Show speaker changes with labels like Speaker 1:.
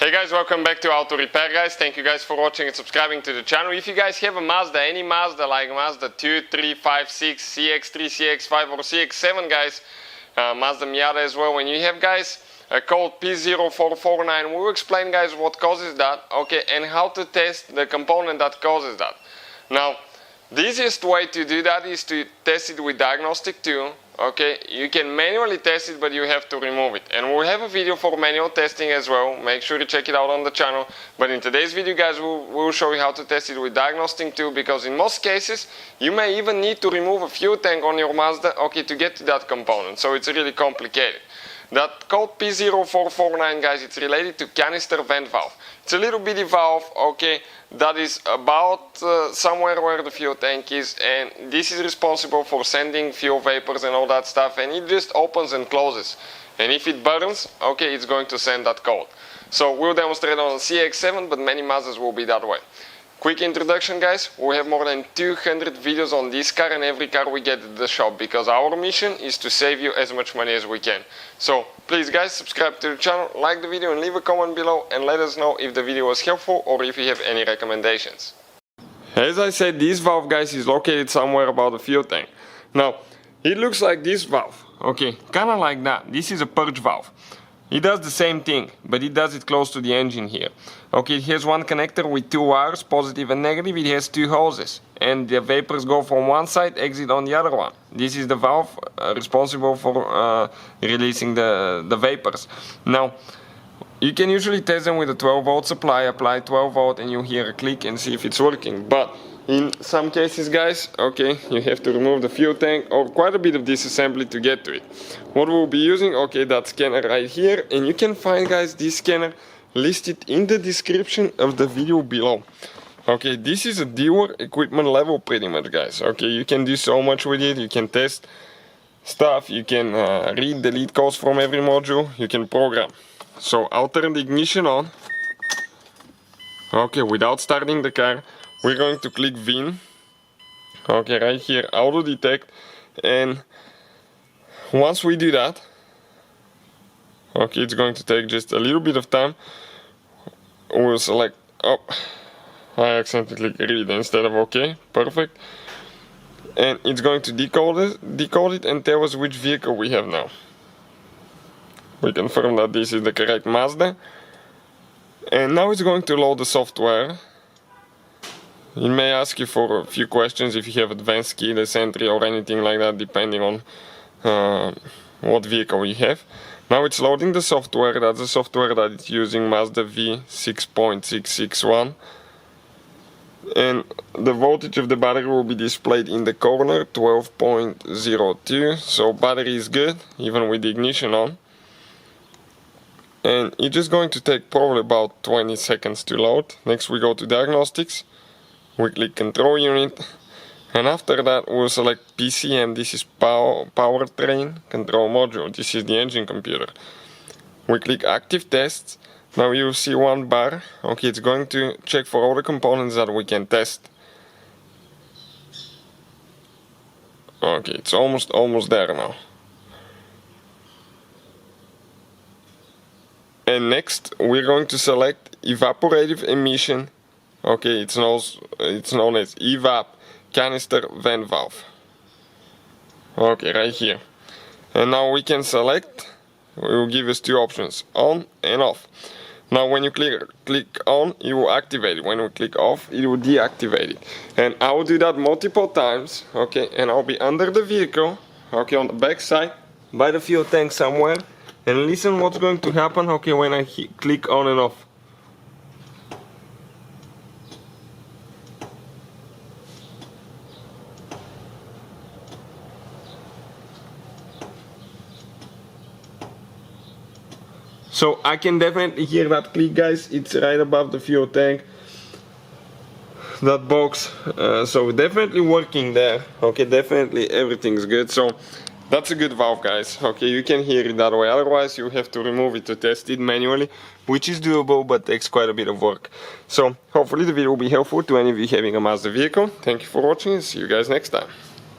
Speaker 1: Hey guys, welcome back to Auto Repair guys. Thank you guys for watching and subscribing to the channel. If you guys have a Mazda, any Mazda like Mazda 2, 3, 5, 6, CX-3, CX-5 or CX-7 guys, Mazda Miata as well, when you have guys a code P0449, we'll explain guys what causes that, okay, and how to test the component that causes that. Now, the easiest way to do that is to test it with diagnostic tool. Okay, you can manually test it, but you have to remove it. And we'll have a video for manual testing as well. Make sure to check it out on the channel. But in today's video, guys, we'll show you how to test it with diagnostic tool, because in most cases, you may even need to remove a fuel tank on your Mazda, okay, to get to that component. So it's really complicated. That code P0449, guys, it's related to canister vent valve. It's a little bitty valve, okay, that is about somewhere where the fuel tank is, and this is responsible for sending fuel vapors and all that stuff, and it just opens and closes. And if it burns, okay, it's going to send that code. So we'll demonstrate on CX-7, but many Mazdas will be that way. Quick introduction, guys. We have more than 200 videos on this car and every car we get at the shop, because our mission is to save you as much money as we can. So please guys, subscribe to the channel, like the video and leave a comment below and let us know if the video was helpful or if you have any recommendations. As I said, this valve, guys, is located somewhere about the fuel tank. Now, it looks like this valve, okay, kinda like that. This is a purge valve. It does the same thing, but it does it close to the engine here. Okay, it has one connector with two wires, positive and negative. It has two hoses, and the vapors go from one side, exit on the other one. This is the valve responsible for releasing the vapors. Now, you can usually test them with a 12-volt supply. Apply 12 volt and you hear a click and see if it's working. But in some cases, guys, okay, you have to remove the fuel tank or quite a bit of disassembly to get to it. What we'll be using, okay, that scanner right here, and you can find, guys, this scanner listed in the description of the video below. Okay, this is a dealer equipment level pretty much, guys. Okay, you can do so much with it. You can test stuff, you can read the lead codes from every module, you can program. So I'll turn the ignition on. Okay, without starting the car, we're going to click VIN. Okay, right here, auto detect, and once we do that, okay, it's going to take just a little bit of time. We'll select, oh, I accidentally clicked read instead of OK, perfect. And it's going to decode it and tell us which vehicle we have now. We confirm that this is the correct Mazda. And now it's going to load the software. It may ask you for a few questions if you have advanced keyless entry or anything like that, depending on what vehicle you have. Now it's loading the software. That's the software that it's using, Mazda V6.661. And the voltage of the battery will be displayed in the corner, 12.02. So battery is good, even with the ignition on. And it's just going to take probably about 20 seconds to load. Next we go to diagnostics. We click control unit. And after that we'll select PCM, this is powertrain control module, this is the engine computer. We click active tests. Now you'll see one bar, okay, it's going to check for all the components that we can test. Okay, it's almost there now. And next we're going to select evaporative emission, okay, it's known as evap canister vent valve. Okay, right here. And now we can select, it will give us two options, on and off. Now when you click on, it will activate it. When we click off, it will deactivate it. And I will do that multiple times, okay, and I'll be under the vehicle, okay, on the back side, by the fuel tank somewhere, and listen what's going to happen, okay, when I click on and off. So I can definitely hear that click, guys. It's right above the fuel tank, that box. So definitely working there. Okay, definitely everything's good. So that's a good valve, guys. Okay, you can hear it that way. Otherwise you have to remove it to test it manually, which is doable but takes quite a bit of work. So hopefully the video will be helpful to any of you having a Mazda vehicle. Thank you for watching and see you guys next time.